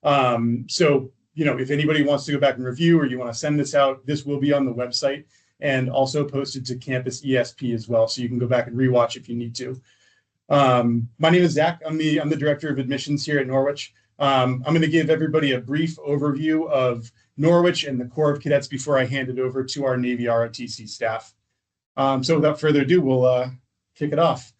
So, if anybody wants to go back and review or you want to send this out, this will be on the website and also posted to Campus ESP as well. So you can go back and rewatch if you need to. My name is Zach. I'm the Director of Admissions here at Norwich. I'm going to give everybody a brief overview of Norwich and the Corps of Cadets before I hand it over to our Navy ROTC staff. So without further ado, we'll kick it off.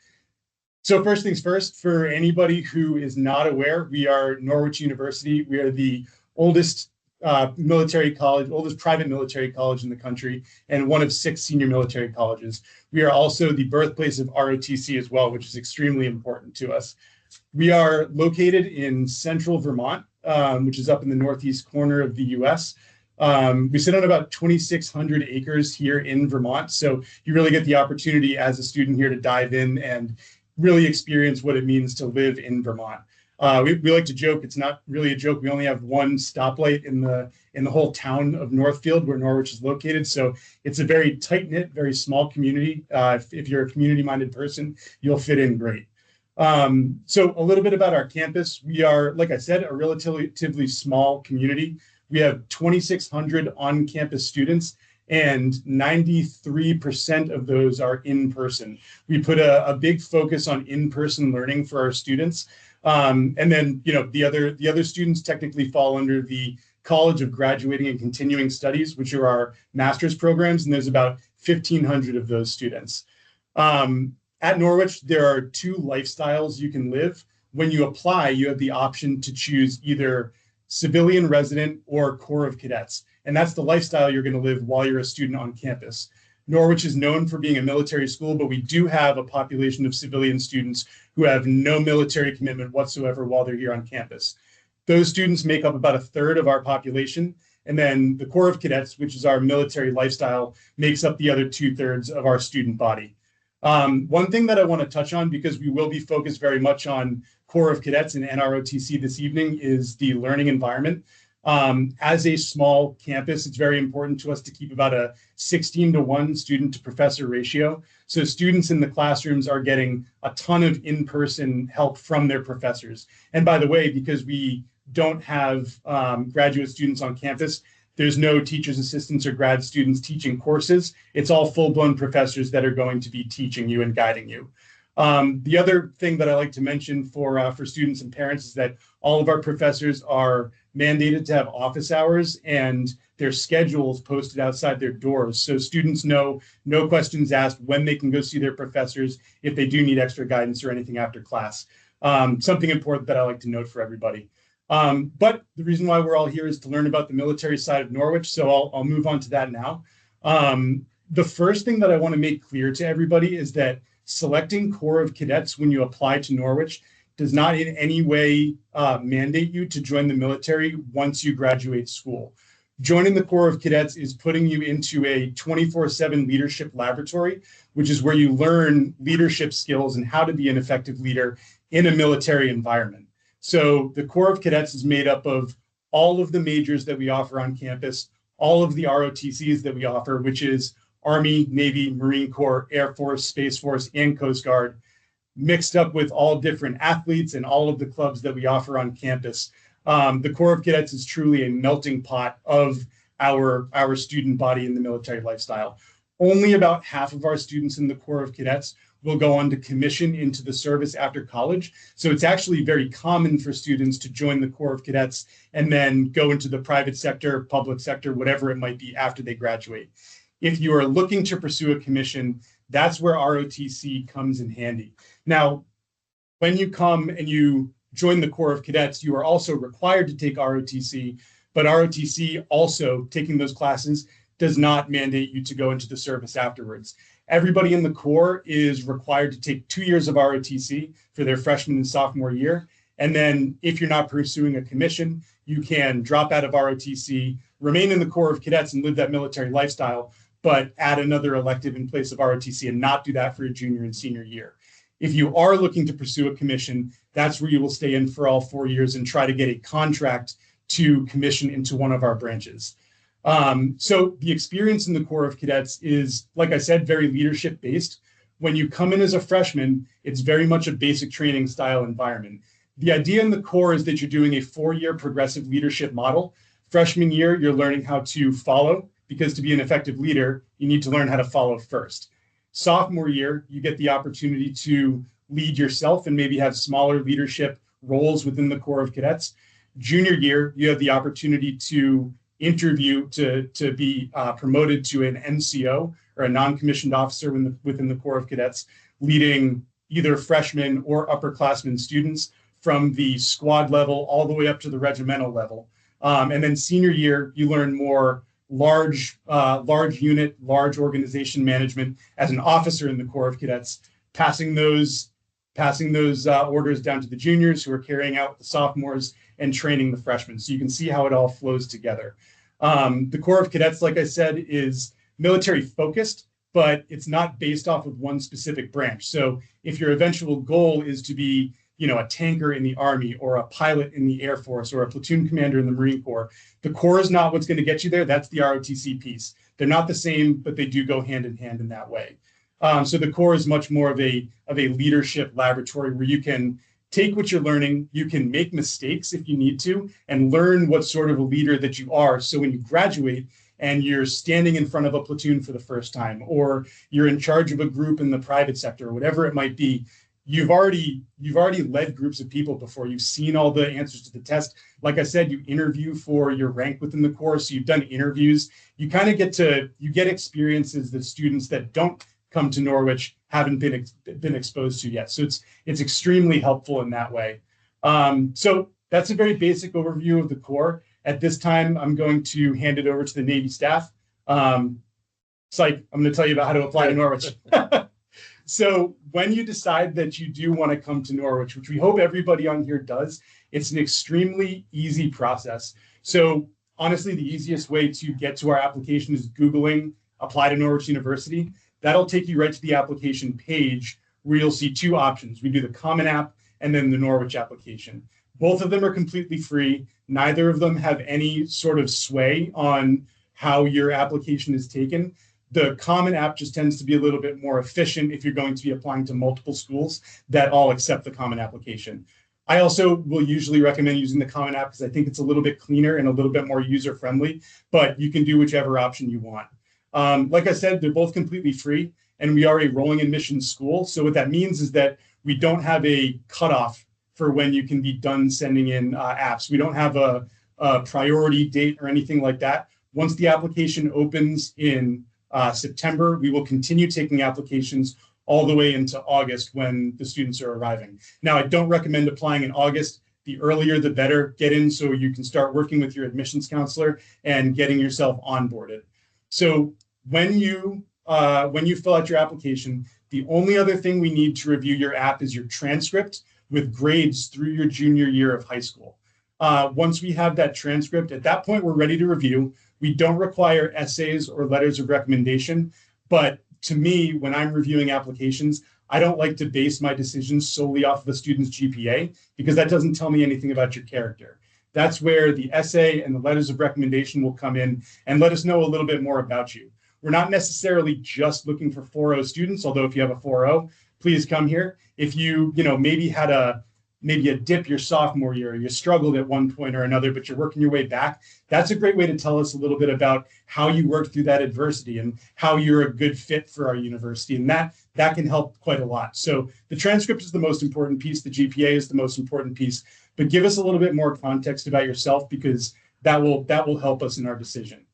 So first things first, for anybody who is not aware, we are Norwich University. We are the oldest private military college in the country, and one of 6 senior military colleges. We are also the birthplace of ROTC as well, which is extremely important to us. We are located in central Vermont, which is up in the northeast corner of the US. We sit on about 2,600 acres here in Vermont. So you really get the opportunity as a student here to dive in and really experience what it means to live in Vermont. We like to joke, it's not really a joke. We only have one stoplight in the whole town of Northfield where Norwich is located. So it's a very tight-knit, very small community. If you're a community-minded person, you'll fit in great. So a little bit about our campus. We are, like I said, a relatively small community. We have 2,600 on-campus students, and 93% of those are in person. We put a big focus on in-person learning for our students. And then, the other students technically fall under the College of Graduating and Continuing Studies, which are our master's programs, and there's about 1,500 of those students. At Norwich, there are 2 lifestyles you can live. When you apply, you have the option to choose either civilian resident or Corps of Cadets. And that's the lifestyle you're going to live while you're a student on campus. Norwich is known for being a military school, but we do have a population of civilian students who have no military commitment whatsoever while they're here on campus. Those students make up about 1/3 of our population. And then the Corps of Cadets, which is our military lifestyle, makes up the other 2/3 of our student body. One thing that I want to touch on, because we will be focused very much on Corps of Cadets and NROTC this evening, is the learning environment. As a small campus, it's very important to us to keep about a 16-to-1 student to professor ratio. So students in the classrooms are getting a ton of in-person help from their professors. And by the way, because we don't have graduate students on campus, there's no teachers assistants or grad students teaching courses. It's all full-blown professors that are going to be teaching you and guiding you. The other thing that I like to mention for students and parents is that all of our professors are mandated to have office hours and their schedules posted outside their doors. So students know, no questions asked, when they can go see their professors if they do need extra guidance or anything after class. Something important that I like to note for everybody. But the reason why we're all here is to learn about the military side of Norwich. So I'll move on to that now. The first thing that I want to make clear to everybody is that selecting Corps of Cadets when you apply to Norwich does not in any way mandate you to join the military once you graduate school. Joining the Corps of Cadets is putting you into a 24/7 leadership laboratory, which is where you learn leadership skills and how to be an effective leader in a military environment. So the Corps of Cadets is made up of all of the majors that we offer on campus, all of the ROTCs that we offer, which is Army, Navy, Marine Corps, Air Force, Space Force, and Coast Guard, mixed up with all different athletes and all of the clubs that we offer on campus. The Corps of Cadets is truly a melting pot of our student body in the military lifestyle. Only about half of our students in the Corps of Cadets will go on to commission into the service after college. So it's actually very common for students to join the Corps of Cadets and then go into the private sector, public sector, whatever it might be after they graduate. If you are looking to pursue a commission, that's where ROTC comes in handy. Now, when you come and you join the Corps of Cadets, you are also required to take ROTC, but ROTC also, taking those classes, does not mandate you to go into the service afterwards. Everybody in the Corps is required to take 2 years of ROTC for their freshman and sophomore year. And then if you're not pursuing a commission, you can drop out of ROTC, remain in the Corps of Cadets and live that military lifestyle, but add another elective in place of ROTC and not do that for your junior and senior year. If you are looking to pursue a commission, that's where you will stay in for all 4 years and try to get a contract to commission into one of our branches. So the experience in the Corps of Cadets is, like I said, very leadership based. When you come in as a freshman, it's very much a basic training style environment. The idea in the core is that you're doing a 4-year progressive leadership model. Freshman year, you're learning how to follow, because to be an effective leader, you need to learn how to follow first. Sophomore year, you get the opportunity to lead yourself and maybe have smaller leadership roles within the Corps of Cadets. Junior year, you have the opportunity to interview to be promoted to an NCO, or a non-commissioned officer within the Corps of Cadets, leading either freshmen or upperclassmen students from the squad level all the way up to the regimental level. And then senior year, you learn more large unit, large organization management as an officer in the Corps of Cadets, passing those orders down to the juniors, who are carrying out the sophomores and training the freshmen. So you can see how it all flows together. The Corps of Cadets, like I said, is military focused, but it's not based off of one specific branch. So if your eventual goal is to be, a tanker in the Army, or a pilot in the Air Force, or a platoon commander in the Marine Corps, the Corps is not what's going to get you there. That's the ROTC piece. They're not the same, but they do go hand in hand in that way. So the Corps is much more of a leadership laboratory, where you can take what you're learning, you can make mistakes if you need to, and learn what sort of a leader that you are. So when you graduate and you're standing in front of a platoon for the first time, or you're in charge of a group in the private sector, or whatever it might be, you've already led groups of people before. You've seen all the answers to the test. Like I said, you interview for your rank within the Corps, so you've done interviews. You kind of get experiences that students that don't come to Norwich haven't been exposed to yet. So it's extremely helpful in that way. So that's a very basic overview of the Corps. At this time, I'm going to hand it over to the Navy staff. Psych, I'm going to tell you about how to apply to Norwich. So when you decide that you do want to come to Norwich, which we hope everybody on here does, it's an extremely easy process. So honestly, the easiest way to get to our application is Googling apply to Norwich University. That'll take you right to the application page, where you'll see 2 options. We do the Common App and then the Norwich application. Both of them are completely free. Neither of them have any sort of sway on how your application is taken. The Common App just tends to be a little bit more efficient if you're going to be applying to multiple schools that all accept the Common application. I also will usually recommend using the Common App because I think it's a little bit cleaner and a little bit more user-friendly, but you can do whichever option you want. Like I said, they're both completely free, and we are a rolling admissions school. So what that means is that we don't have a cutoff for when you can be done sending in apps. We don't have a priority date or anything like that. Once the application opens in September, we will continue taking applications all the way into August when the students are arriving. Now, I don't recommend applying in August. The earlier, the better. Get in so you can start working with your admissions counselor and getting yourself onboarded. So when you fill out your application, the only other thing we need to review your app is your transcript with grades through your junior year of high school. Once we have that transcript, at that point, we're ready to review. We don't require essays or letters of recommendation, but to me, when I'm reviewing applications, I don't like to base my decisions solely off of a student's GPA, because that doesn't tell me anything about your character. That's where the essay and the letters of recommendation will come in and let us know a little bit more about you. We're not necessarily just looking for 4.0 students, although if you have a 4.0, please come here. If you maybe had a dip your sophomore year, or you struggled at one point or another, but you're working your way back, that's a great way to tell us a little bit about how you worked through that adversity and how you're a good fit for our university. And that can help quite a lot. So the transcript is the most important piece. The GPA is the most important piece, but give us a little bit more context about yourself, because that will help us in our decision.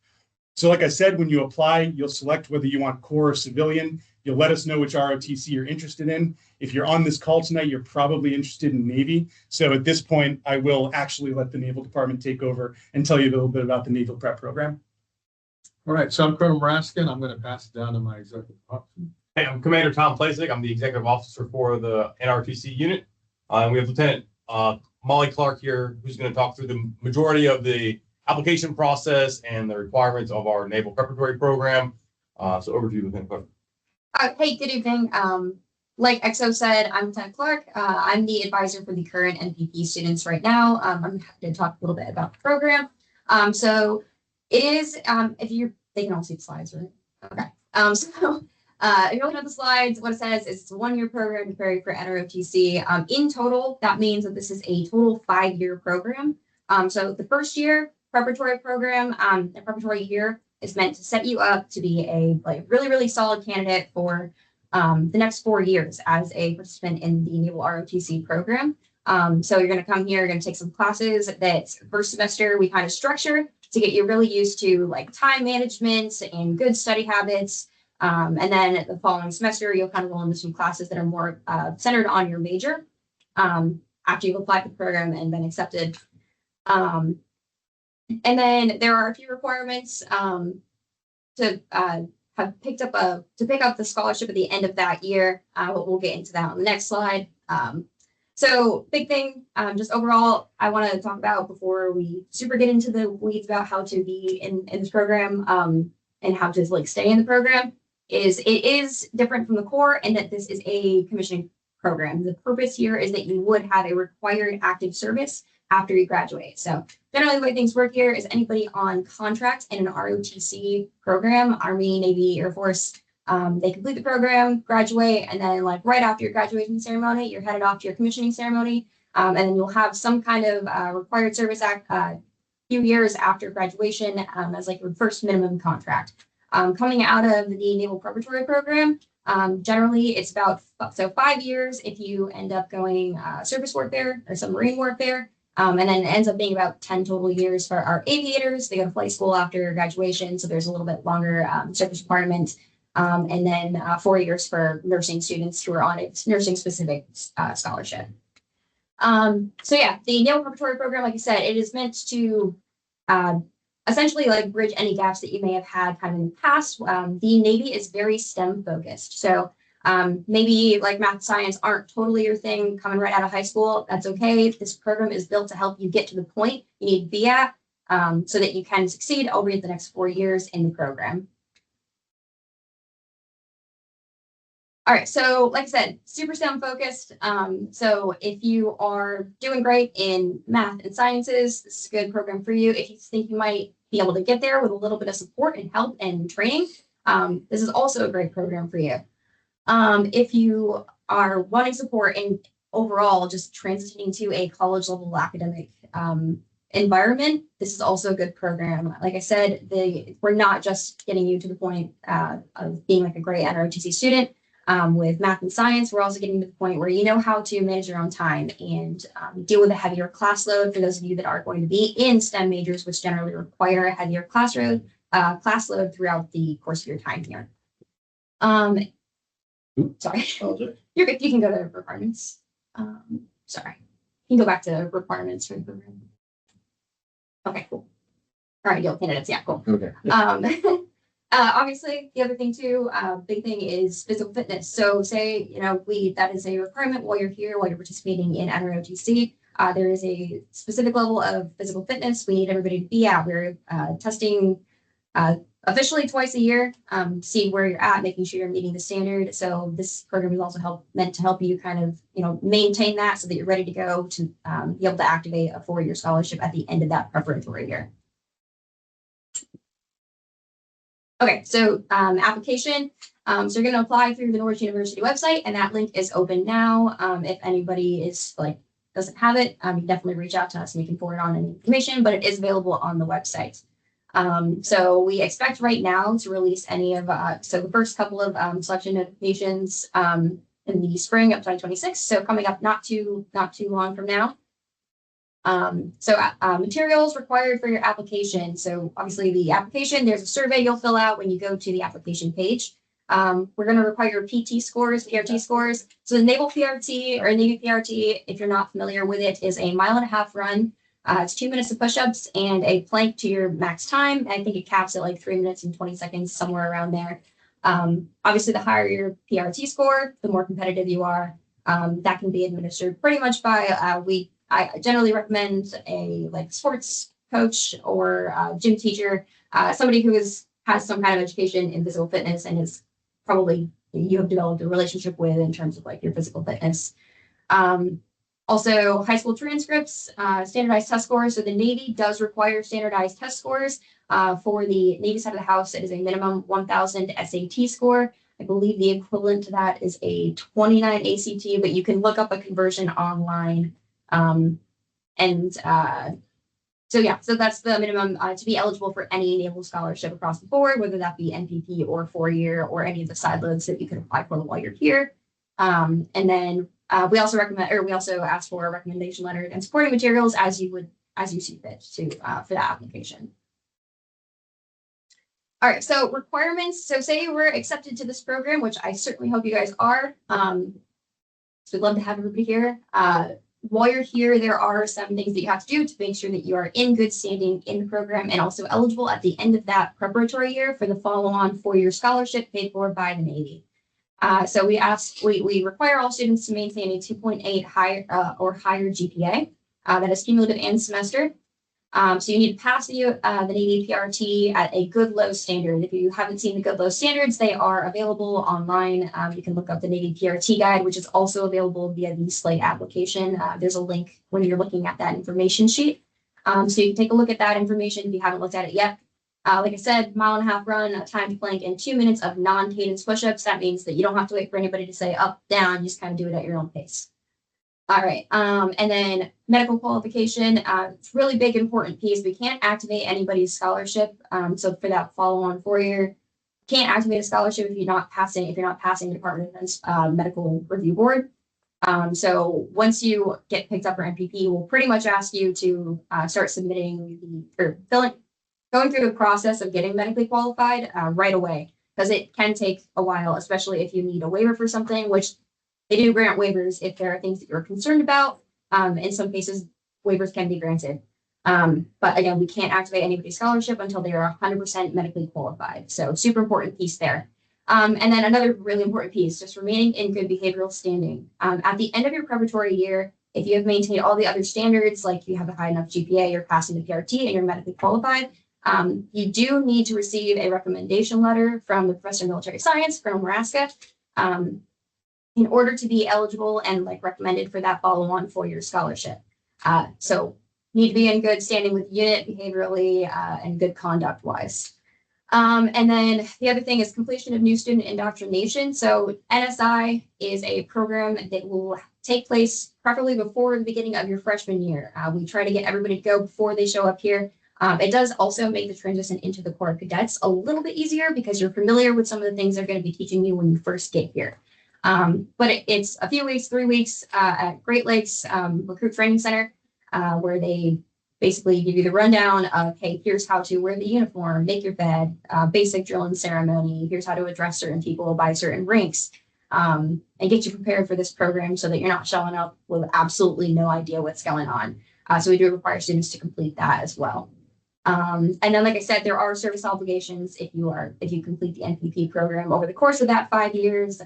So like I said, when you apply, you'll select whether you want Corps or civilian. You'll let us know which ROTC you're interested in. If you're on this call tonight, you're probably interested in Navy. So at this point, I will actually let the Naval Department take over and tell you a little bit about the Naval Prep Program. All right, so I'm Colonel Maraskin. I'm going to pass it down to my executive officer. Hey, I'm Commander Tom Plazek. I'm the executive officer for the NRTC unit. And we have Lieutenant Molly Clark here, who's going to talk through the majority of the application process and the requirements of our Naval Preparatory Program. So over to you, Lieutenant Clark. Hey, good evening. Like EXO said, I'm Lieutenant Clark. I'm the advisor for the current NPP students right now. I'm happy to talk a little bit about the program. So it is, they can all see the slides, right? Okay. So If you're looking at the slides, what it says is it's a 1-year program to prepare for NROTC. In total, that means that this is a total 5-year program. So the first year preparatory program, the preparatory year is meant to set you up to be a really solid candidate for the next 4 years as a participant in the Naval ROTC program. So you're going to come here, you're going to take some classes that first semester we kind of structure to get you really used to like time management and good study habits. And then the following semester, you'll kind of roll into some classes that are more centered on your major after you've applied for the program and been accepted. And then there are a few requirements to pick up the scholarship at the end of that year. But we'll get into that on the next slide. So big thing, just overall, I want to talk about before we super get into the weeds about how to be in this program and how to like stay in the program is it is different from the core and that this is a commissioning program. The purpose here is that you would have a required active service after you graduate. So generally the way things work here is anybody on contract in an ROTC program, Army, Navy, Air Force, they complete the program, graduate, and then like right after your graduation ceremony, you're headed off to your commissioning ceremony, and then you'll have some kind of required service act few years after graduation as like your first minimum contract. Coming out of the Naval Preparatory Program, generally it's about 5 years if you end up going surface warfare or submarine warfare. And then it ends up being about 10 total years for our aviators. They go to flight school after graduation, so there's a little bit longer service requirement. And then 4 years for nursing students who are on a nursing specific scholarship. So yeah, the Naval Preparatory Program, like I said, it is meant to essentially like bridge any gaps that you may have had kind of in the past. The Navy is very STEM focused. So maybe like math and science aren't totally your thing coming right out of high school. That's okay. This program is built to help you get to the point you need to be at so that you can succeed over the next 4 years in the program. All right, so like I said, super STEM focused. So if you are doing great in math and sciences, this is a good program for you. If you think you might be able to get there with a little bit of support and help and training, this is also a great program for you. If you are wanting support in overall just transitioning to a college level academic environment, this is also a good program. Like I said, we're not just getting you to the point of being like a great NROTC student. With math and science, we're also getting to the point where you know how to manage your own time and deal with a heavier class load for those of you that are going to be in STEM majors, which generally require a heavier class load throughout the course of your time here. Sorry, you're good. You can go to requirements. Sorry, you can go back to requirements for the program. Okay, cool. All right, deal candidates. Yeah, cool. Okay. Obviously, the other thing too, big thing is physical fitness. So say, that is a requirement while you're here, while you're participating in NROTC. There is a specific level of physical fitness we need everybody to be at. We're testing officially twice a year, see where you're at, making sure you're meeting the standard. So this program is also meant to help you kind of, maintain that so that you're ready to go to be able to activate a 4-year scholarship at the end of that preparatory year. Okay, so application. So you're going to apply through the Norwich University website, and that link is open now. If anybody doesn't have it, you can definitely reach out to us and we can forward on any information, but it is available on the website. So we expect right now to release any of, so the first couple of selection notifications in the spring of 2026. So coming up not too long from now. Materials required for your application. So obviously the application, there's a survey you'll fill out when you go to the application page. We're going to require your PT scores, PRT scores. So the Naval PRT or Navy PRT, if you're not familiar with it, is a 1.5 mile run. It's 2 minutes of push-ups and a plank to your max time. I think it caps at like 3 minutes and 20 seconds, somewhere around there. Obviously, the higher your PRT score, the more competitive you are. That can be administered pretty much by I generally recommend a sports coach or gym teacher, somebody who has some kind of education in physical fitness and is probably you have developed a relationship with in terms of your physical fitness. Also, high school transcripts, standardized test scores. So the Navy does require standardized test scores. For the Navy side of the house, it is a minimum 1,000 SAT score. I believe the equivalent to that is a 29 ACT, but you can look up a conversion online. So that's the minimum to be eligible for any naval scholarship across the board, whether that be NPP or 4-year or any of the side loads that you can apply for while you're here. And then we also ask for a recommendation letter and supporting materials as you see fit to for that application. All right, so requirements. So say you were accepted to this program, which I certainly hope you guys are. So we'd love to have everybody here. While you're here, there are some things that you have to do to make sure that you are in good standing in the program and also eligible at the end of that preparatory year for the follow-on 4-year scholarship paid for by the Navy. So we require all students to maintain a 2.8 or higher GPA that is cumulative and semester. So you need to pass the Navy PRT at a good low standard. If you haven't seen the good low standards, they are available online. You can look up the Navy PRT guide, which is also available via the Slate application. There's a link when you're looking at that information sheet. So you can take a look at that information if you haven't looked at it yet. Like I said, 1.5 mile run, a timed plank, and 2 minutes of non-cadence push-ups. That means that you don't have to wait for anybody to say up, down. You just kind of do it at your own pace. All right. And then medical qualification. It's a really big, important piece. We can't activate anybody's scholarship. So for that follow-on 4-year, can't activate a scholarship if you're not passing the Department of Defense medical review board. So once you get picked up for NPP, we'll pretty much ask you to start going through the process of getting medically qualified right away, because it can take a while, especially if you need a waiver for something, which they do grant waivers if there are things that you're concerned about. In some cases, waivers can be granted. But again, we can't activate anybody's scholarship until they are 100% medically qualified. So super important piece there. And then another really important piece, just remaining in good behavioral standing. At the end of your preparatory year, if you have maintained all the other standards, like you have a high enough GPA, you're passing the PRT, and you're medically qualified, you do need to receive a recommendation letter from the Professor of Military Science, Colonel Maraska, in order to be eligible and recommended for that follow-on 4-year scholarship. So need to be in good standing with the unit behaviorally and good conduct wise. And then the other thing is completion of new student indoctrination. So NSI is a program that will take place preferably before the beginning of your freshman year. We try to get everybody to go before they show up here. It does also make the transition into the Corps of Cadets a little bit easier because you're familiar with some of the things they're going to be teaching you when you first get here. But it's a few weeks, 3 weeks at Great Lakes Recruit Training Center, where they basically give you the rundown of, hey, here's how to wear the uniform, make your bed, basic drill and ceremony, here's how to address certain people by certain ranks, and get you prepared for this program so that you're not showing up with absolutely no idea what's going on. So we do require students to complete that as well. And then, like I said, there are service obligations if you complete the NPP program over the course of that 5 years.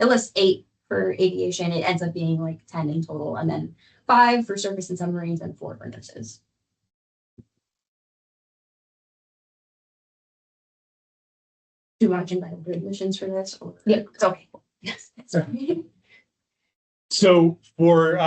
It lists 8 for aviation. It ends up being 10 in total, and then 5 for surface and submarines and 4 for nurses. Do you want to invite over admissions for this? Yeah, it's okay. Yes, it's okay. So for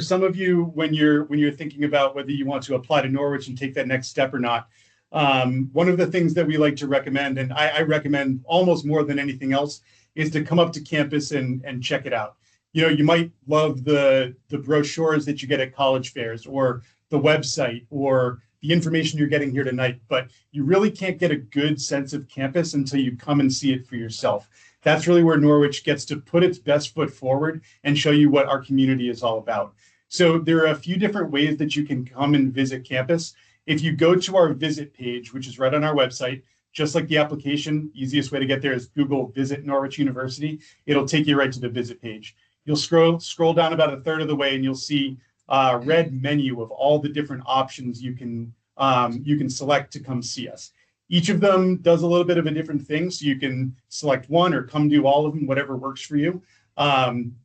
some of you, when you're thinking about whether you want to apply to Norwich and take that next step or not, one of the things that we like to recommend, and I recommend almost more than anything else, is to come up to campus and check it out. You might love the brochures that you get at college fairs or the website or the information you're getting here tonight, but you really can't get a good sense of campus until you come and see it for yourself. That's really where Norwich gets to put its best foot forward and show you what our community is all about. So there are a few different ways that you can come and visit campus. If you go to our visit page, which is right on our website, just like the application, easiest way to get there is Google Visit Norwich University. It'll take you right to the visit page. You'll scroll down about a third of the way and you'll see a red menu of all the different options you can select to come see us. Each of them does a little bit of a different thing, so you can select one or come do all of them, whatever works for you.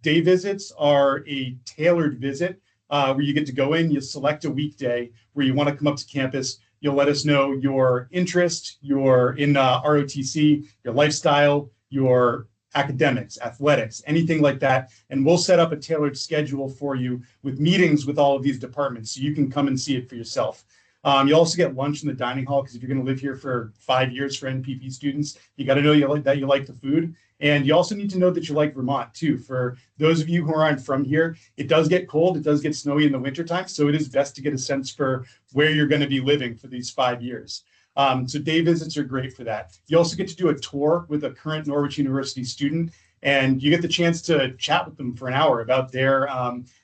Day visits are a tailored visit where you get to go in, you select a weekday where you want to come up to campus. You'll let us know your interest, your ROTC, your lifestyle, your academics, athletics, anything like that. And we'll set up a tailored schedule for you with meetings with all of these departments so you can come and see it for yourself. You also get lunch in the dining hall, because if you're going to live here for 5 years for NPP students, you got to know that you like the food. And you also need to know that you like Vermont too. For those of you who aren't from here, it does get cold. It does get snowy in the wintertime. So it is best to get a sense for where you're going to be living for these 5 years. So day visits are great for that. You also get to do a tour with a current Norwich University student, and you get the chance to chat with them for an hour about their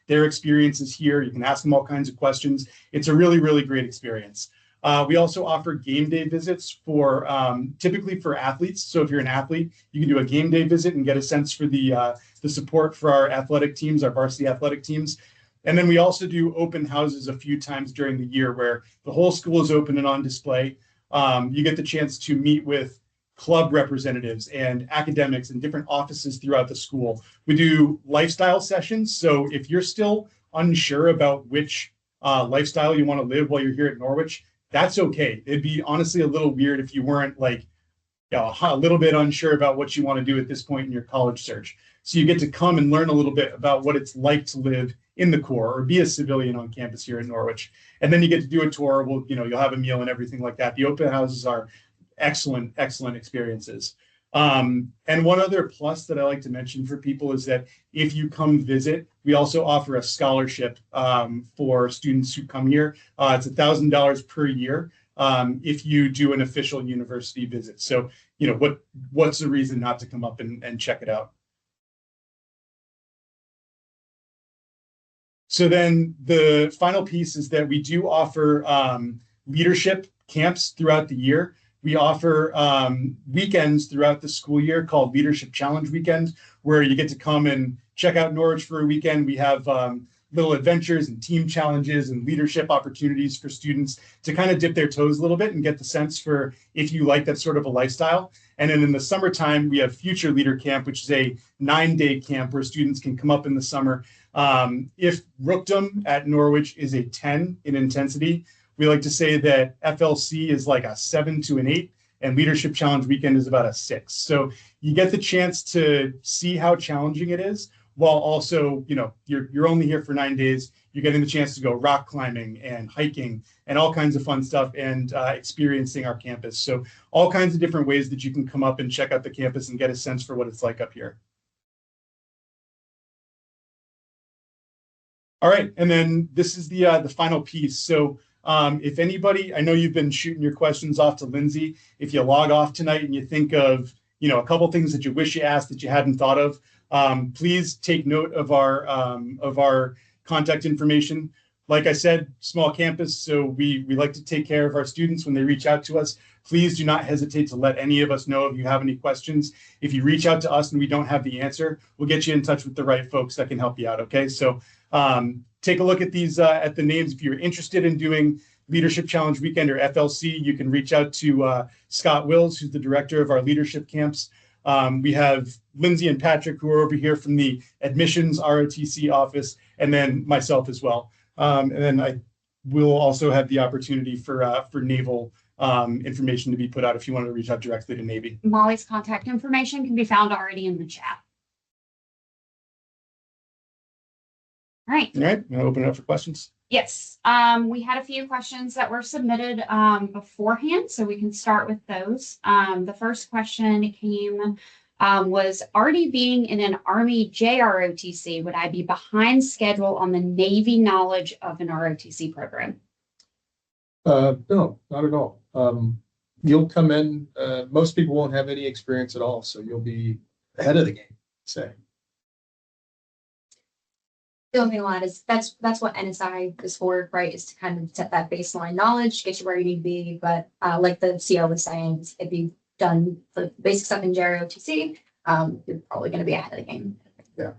experiences here. You can ask them all kinds of questions. It's a really, really great experience. We also offer game day visits for typically for athletes. So if you're an athlete, you can do a game day visit and get a sense for the support for our athletic teams, our varsity athletic teams. And then we also do open houses a few times during the year where the whole school is open and on display. You get the chance to meet with club representatives and academics and different offices throughout the school. We do lifestyle sessions. So if you're still unsure about which lifestyle you want to live while you're here at Norwich, that's okay. It'd be honestly a little weird if you weren't like a little bit unsure about what you want to do at this point in your college search. So you get to come and learn a little bit about what it's like to live in the Corps or be a civilian on campus here in Norwich. And then you get to do a tour. Well, you'll have a meal and everything like that. The open houses are excellent experiences. And one other plus that I like to mention for people is that if you come visit, we also offer a scholarship for students who come here. It's $1,000 per year if you do an official university visit. So, what's the reason not to come up and check it out? So then the final piece is that we do offer leadership camps throughout the year. We offer weekends throughout the school year called Leadership Challenge Weekend, where you get to come and check out Norwich for a weekend. We have little adventures and team challenges and leadership opportunities for students to kind of dip their toes a little bit and get the sense for if you like that sort of a lifestyle. And then in the summertime, we have Future Leader Camp, which is a 9-day camp where students can come up in the summer. If Rookdom at Norwich is a 10 in intensity, we like to say that FLC is like a 7 to an 8, and Leadership Challenge Weekend is about a 6. So you get the chance to see how challenging it is, while also, you're only here for 9 days. You're getting the chance to go rock climbing and hiking and all kinds of fun stuff and experiencing our campus. So all kinds of different ways that you can come up and check out the campus and get a sense for what it's like up here. All right, and then this is the final piece. So if anybody, I know you've been shooting your questions off to Lindsay. If you log off tonight and you think of, a couple things that you wish you asked that you hadn't thought of, please take note of our contact information. Like I said, small campus, so we like to take care of our students when they reach out to us. Please do not hesitate to let any of us know if you have any questions. If you reach out to us and we don't have the answer, we'll get you in touch with the right folks that can help you out, okay? So take a look at these, at the names. If you're interested in doing Leadership Challenge Weekend or FLC, you can reach out to Scott Wills, who's the director of our leadership camps. We have Lindsay and Patrick, who are over here from the admissions ROTC office, and then myself as well. And then I will also have the opportunity for Naval information to be put out if you want to reach out directly to Navy. Molly's contact information can be found already in the chat. All right. All right, I'll open it up for questions. Yes, we had a few questions that were submitted beforehand, so we can start with those. The first question came, was already being in an Army JROTC, would I be behind schedule on the Navy knowledge of an ROTC program? No, not at all. You'll come in, most people won't have any experience at all, so you'll be ahead of the game, say. The only thing I'll add is that's what NSI is for, right? Is to kind of set that baseline knowledge, get you where you need to be. But like the CO was saying, if you've done the basic stuff in JROTC, you're probably going to be ahead of the game. Yeah.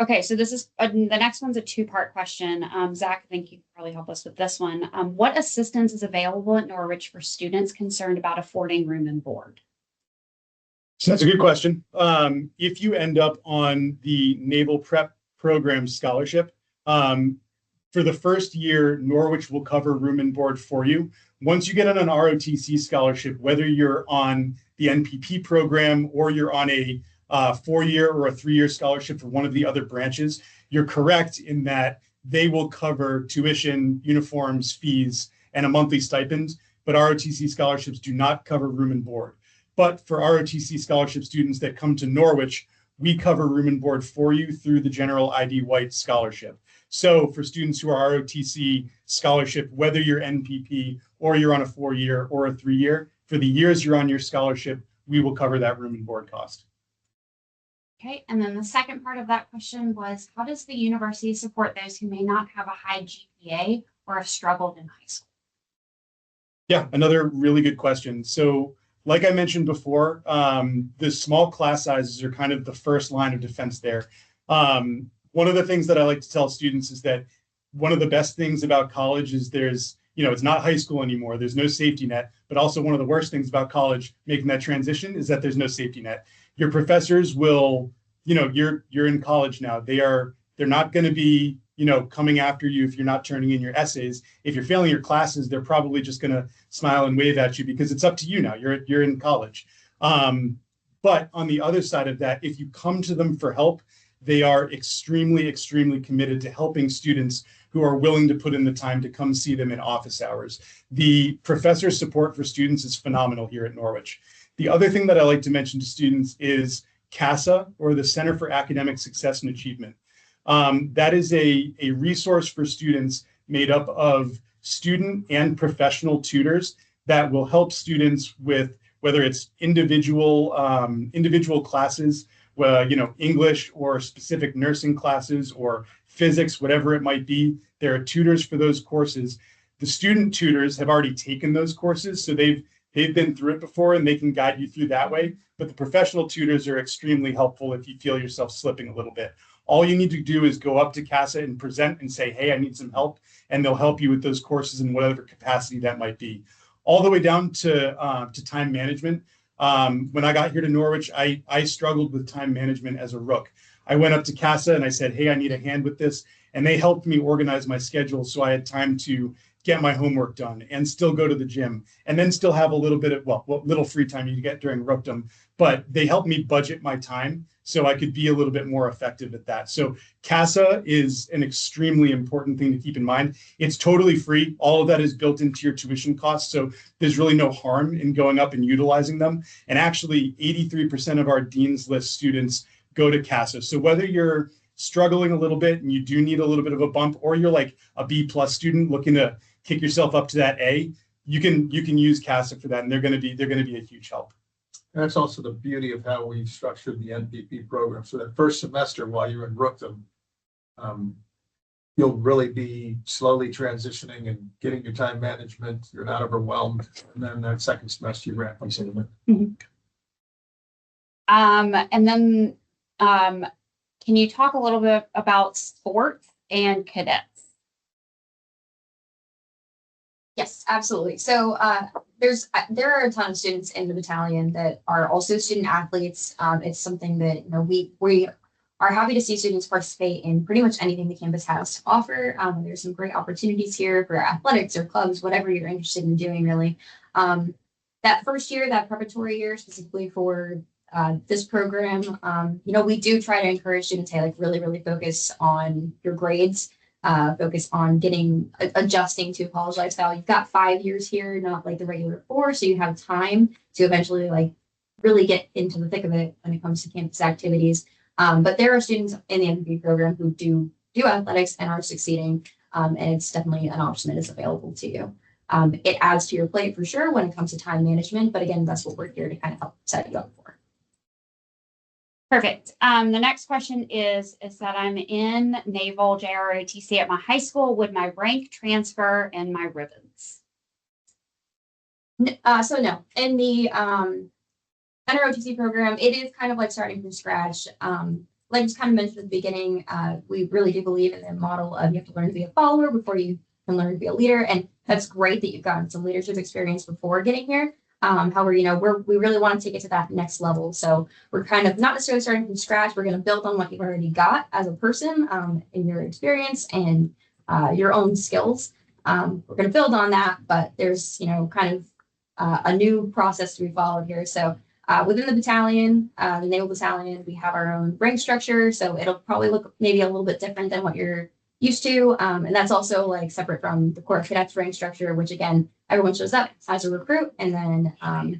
Okay, so this is the next one's a two-part question. Zach, I think you can probably help us with this one. What assistance is available at Norwich for students concerned about affording room and board? So that's a good question. If you end up on the Naval Prep Program Scholarship, for the first year, Norwich will cover room and board for you. Once you get on an ROTC scholarship, whether you're on the NPP program or you're on a 4-year or a 3-year scholarship for one of the other branches, you're correct in that they will cover tuition, uniforms, fees, and a monthly stipend, but ROTC scholarships do not cover room and board. But for ROTC scholarship students that come to Norwich, we cover room and board for you through the General ID White Scholarship. So for students who are ROTC scholarship, whether you're NPP or you're on a 4-year or a 3-year, for the years you're on your scholarship, we will cover that room and board cost. Okay, and then the second part of that question was, how does the university support those who may not have a high GPA or have struggled in high school? Yeah, another really good question. So like I mentioned before, the small class sizes are kind of the first line of defense there. One of the things that I like to tell students is that one of the best things about college is there's, it's not high school anymore. There's no safety net, but also one of the worst things about college, making that transition, is that there's no safety net. Your professors will, you're in college now. They're not going to be, coming after you if you're not turning in your essays. If you're failing your classes, they're probably just going to smile and wave at you because it's up to you now. You're in college. But on the other side of that, if you come to them for help, they are extremely, extremely committed to helping students who are willing to put in the time to come see them in office hours. The professor support for students is phenomenal here at Norwich. The other thing that I like to mention to students is CASA, or the Center for Academic Success and Achievement. That is a resource for students made up of student and professional tutors that will help students with whether it's individual classes, English or specific nursing classes or physics, whatever it might be. There are tutors for those courses. The student tutors have already taken those courses, so they've been through it before and they can guide you through that way. But the professional tutors are extremely helpful if you feel yourself slipping a little bit. All you need to do is go up to CASA and present and say, hey, I need some help. And they'll help you with those courses in whatever capacity that might be. All the way down to time management. When I got here to Norwich, I struggled with time management as a rook. I went up to CASA and I said, hey, I need a hand with this. And they helped me organize my schedule so I had time to get my homework done and still go to the gym and then still have a little bit of, what little free time you get during rookdom. But they helped me budget my time so I could be a little bit more effective at that. So CASA is an extremely important thing to keep in mind. It's totally free. All of that is built into your tuition costs. So there's really no harm in going up and utilizing them. And actually 83% of our Dean's List students go to CASA. So whether you're struggling a little bit and you do need a little bit of a bump, or you're like a B+ student looking to kick yourself up to that A, you can use CASA for that. And they're going to be a huge help. And that's also the beauty of how we've structured the NPP program. So that first semester while you're in rookdom, you'll really be slowly transitioning and getting your time management. You're not overwhelmed. And then that second semester you ramp up some of it. And then can you talk a little bit about sports and cadets? Yes, absolutely. So there are a ton of students in the battalion that are also student athletes. It's something that we are happy to see students participate in pretty much anything the campus has to offer. There's some great opportunities here for athletics or clubs, whatever you're interested in doing, really. That first year, that preparatory year, specifically for this program, we do try to encourage students to really, really focus on your grades. Focus on adjusting to a college lifestyle. You've got 5 years here, not like the regular 4, so you have time to eventually really get into the thick of it when it comes to campus activities. But there are students in the NPP program who do athletics and are succeeding, and it's definitely an option that is available to you. It adds to your plate for sure when it comes to time management, but again, that's what we're here to kind of help set you up for. Perfect. The next question is that I'm in Naval ROTC at my high school. Would my rank transfer and my ribbons? So no, in the NROTC program, it is kind of like starting from scratch. Like I just kind of mentioned at the beginning, we really do believe in the model of you have to learn to be a follower before you can learn to be a leader. And that's great that you've gotten some leadership experience before getting here. However, we really want to take it to that next level. So we're kind of not necessarily starting from scratch. We're going to build on what you've already got as a person in your experience and your own skills. We're going to build on that, but there's, kind of a new process to be followed here. So within the battalion, the Naval Battalion, we have our own rank structure. So it'll probably look maybe a little bit different than what you're used to. And that's also like separate from the Corps of Cadets rank structure, which again, everyone shows up as a recruit and then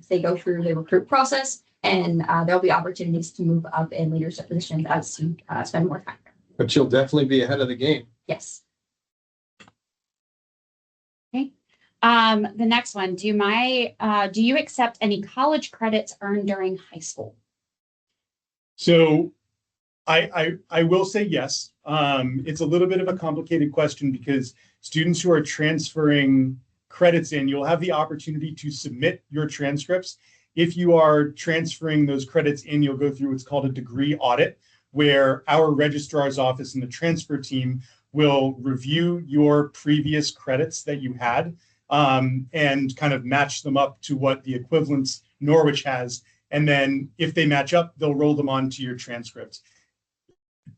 they go through the recruit process and there'll be opportunities to move up in leadership positions as you spend more time there. But you'll definitely be ahead of the game. Yes. The next one, do you accept any college credits earned during high school? So I will say yes. It's a little bit of a complicated question because students who are transferring credits in, you'll have the opportunity to submit your transcripts. If you are transferring those credits in, you'll go through what's called a degree audit, where our registrar's office and the transfer team will review your previous credits that you had and kind of match them up to what the equivalents Norwich has. And then if they match up, they'll roll them onto your transcript.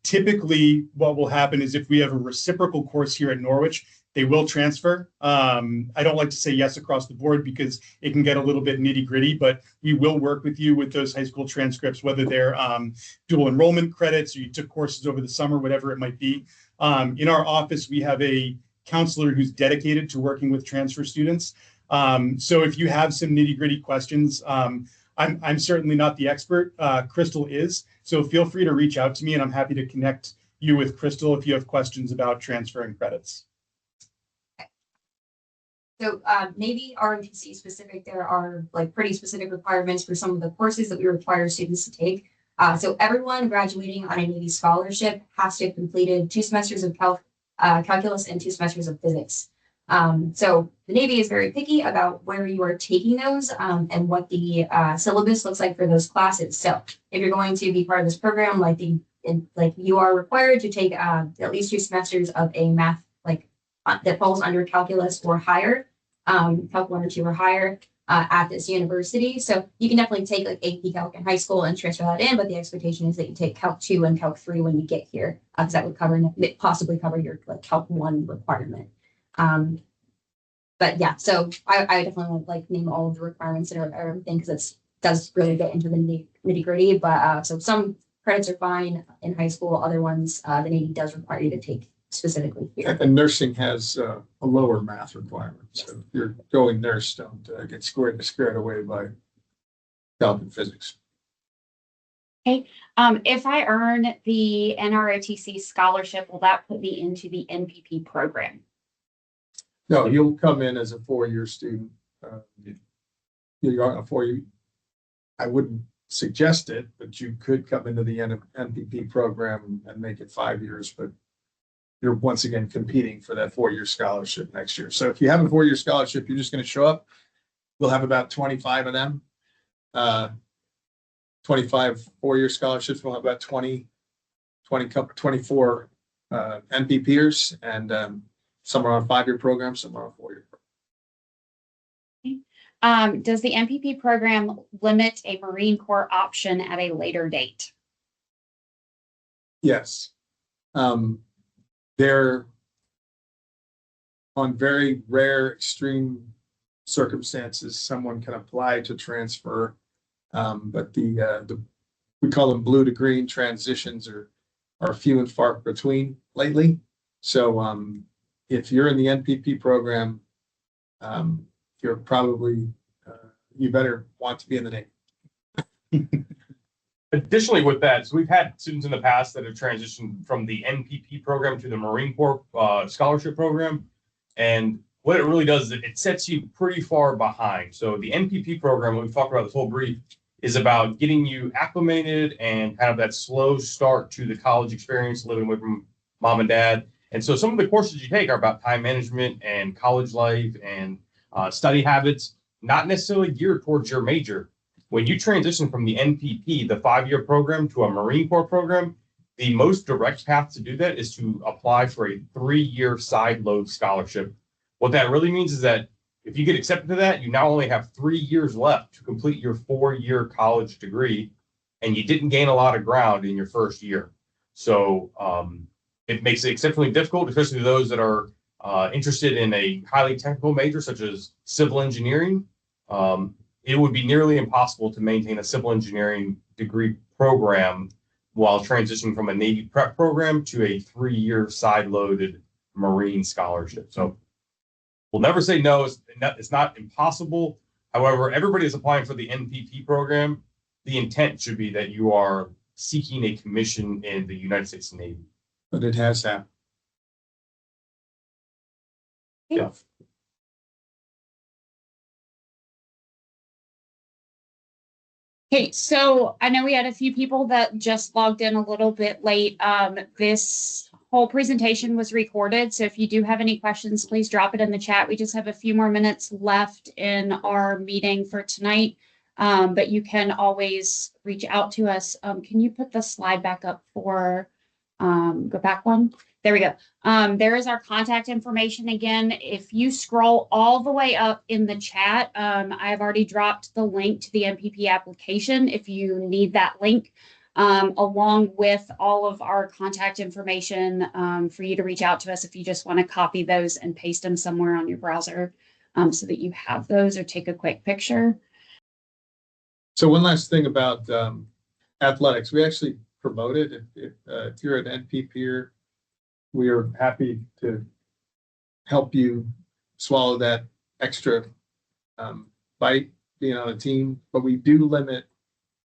Typically, what will happen is if we have a reciprocal course here at Norwich, they will transfer. I don't like to say yes across the board because it can get a little bit nitty gritty, but we will work with you with those high school transcripts, whether they're dual enrollment credits or you took courses over the summer, whatever it might be. In our office, we have a counselor who's dedicated to working with transfer students. So if you have some nitty gritty questions, I'm certainly not the expert. Crystal is. So feel free to reach out to me and I'm happy to connect you with Crystal if you have questions about transferring credits. So Navy ROTC specific, there are like pretty specific requirements for some of the courses that we require students to take. So everyone graduating on a Navy scholarship has to have completed 2 semesters of calculus and 2 semesters of physics. So the Navy is very picky about where you are taking those and what the syllabus looks like for those classes. So if you're going to be part of this program, like you are required to take at least 2 semesters of a math that falls under calculus or higher, Calc 1 or 2 or higher at this university. So you can definitely take like AP Calc in high school and transfer that in, but the expectation is that you take Calc 2 and Calc 3 when you get here, because that would possibly cover your like Calc 1 requirement. But yeah, so I definitely would like name all of the requirements and everything because it does really get into the nitty gritty. But so some credits are fine in high school, other ones the Navy does require you to take specifically here. And nursing has a lower math requirement. So if you're going nurse, don't get scared away by calc and physics. Okay. If I earn the NROTC scholarship, will that put me into the NPP program? No, you'll come in as a 4-year student. You are a 4-year. I wouldn't suggest it, but you could come into the NPP program and make it 5 years, but you're once again competing for that 4-year scholarship next year. So if you have a 4-year scholarship, you're just going to show up. We'll have about 25 of them. 25 4-year scholarships. We'll have about 24 NPPers, and some are on 5-year programs, some are on 4-year programs. Does the NPP program limit a Marine Corps option at a later date? Yes. They're on very rare, extreme circumstances, someone can apply to transfer. But we call them blue to green transitions are few and far between lately. So if you're in the NPP program, you're probably, you better want to be in the Navy. Additionally, with that, so we've had students in the past that have transitioned from the NPP program to the Marine Corps scholarship program. And what it really does is it sets you pretty far behind. So the NPP program, what we've talked about this whole brief, is about getting you acclimated and kind of that slow start to the college experience, living away from mom and dad. And so some of the courses you take are about time management and college life and study habits, not necessarily geared towards your major. When you transition from the NPP, the 5-year program, to a Marine Corps program, the most direct path to do that is to apply for a 3-year side load scholarship. What that really means is that if you get accepted to that, you now only have 3 years left to complete your 4-year college degree, and you didn't gain a lot of ground in your first year. So it makes it exceptionally difficult, especially those that are interested in a highly technical major such as civil engineering. It would be nearly impossible to maintain a civil engineering degree program while transitioning from a Navy prep program to a 3-year side-loaded Marine scholarship. So we'll never say no. It's not impossible. However, everybody is applying for the NPP program. The intent should be that you are seeking a commission in the United States Navy. But it has happened. Yeah. Okay, so I know we had a few people that just logged in a little bit late. This whole presentation was recorded, so if you do have any questions, please drop it in the chat. We just have a few more minutes left in our meeting for tonight, but you can always reach out to us. Can you put the slide back up for, go back one? There we go. There is our contact information again. If you scroll all the way up in the chat, I have already dropped the link to the MPP application if you need that link, along with all of our contact information for you to reach out to us if you just want to copy those and paste them somewhere on your browser so that you have those or take a quick picture. So one last thing about athletics, we actually promoted if you're an NPPer, we are happy to help you swallow that extra bite being on a team, but we do limit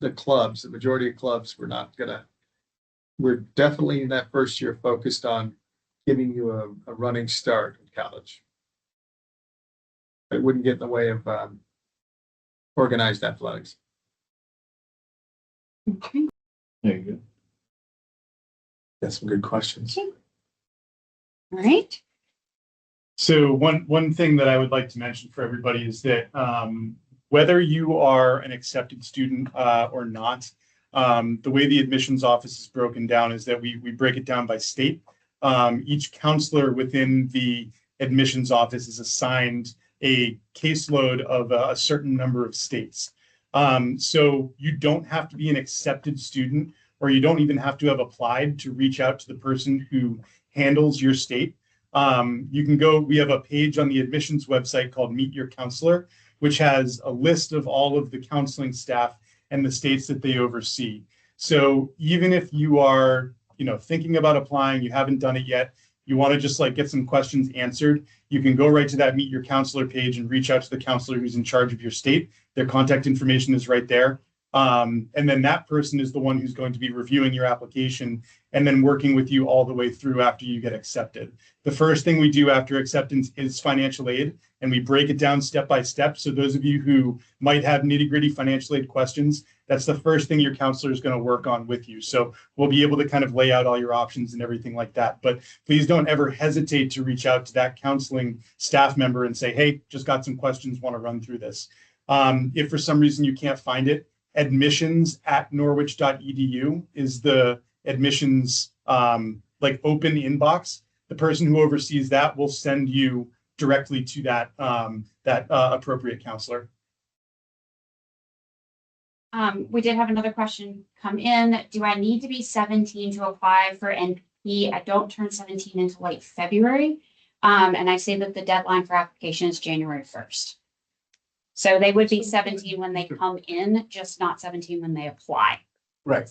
the clubs. The majority of clubs, we're definitely in that first year focused on giving you a running start in college. It wouldn't get in the way of organized athletics. Okay. There you go. That's some good questions. Okay. All right. So one thing that I would like to mention for everybody is that whether you are an accepted student or not, the way the admissions office is broken down is that we break it down by state. Each counselor within the admissions office is assigned a caseload of a certain number of states. So you don't have to be an accepted student, or you don't even have to have applied to reach out to the person who handles your state. You can go, we have a page on the admissions website called Meet Your Counselor, which has a list of all of the counseling staff and the states that they oversee. So even if you are, thinking about applying, you haven't done it yet, you want to just get some questions answered, you can go right to that Meet Your Counselor page and reach out to the counselor who's in charge of your state. Their contact information is right there. And then that person is the one who's going to be reviewing your application and then working with you all the way through after you get accepted. The first thing we do after acceptance is financial aid, and we break it down step by step. So those of you who might have nitty-gritty financial aid questions, that's the first thing your counselor is going to work on with you. So we'll be able to kind of lay out all your options and everything like that. But please don't ever hesitate to reach out to that counseling staff member and say, hey, just got some questions, want to run through this. If for some reason you can't find it, admissions@norwich.edu is the admissions open inbox. The person who oversees that will send you directly to that appropriate counselor. We did have another question come in. Do I need to be 17 to apply for NP? I don't turn 17 until late February. And I say that the deadline for application is January 1st. So they would be 17 when they come in, just not 17 when they apply. Right.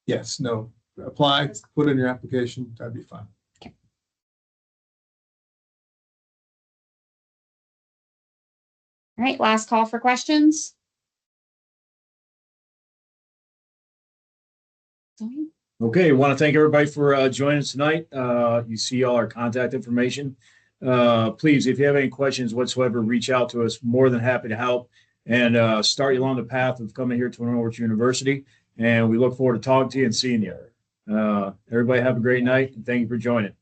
Yes, no, apply, put in your application, that'd be fine. Okay. All right, last call for questions. Okay, I want to thank everybody for joining us tonight. You see all our contact information. Please, if you have any questions whatsoever, reach out to us. More than happy to help and start you along the path of coming here to Norwich University. And we look forward to talking to you and seeing you. Everybody have a great night, and thank you for joining.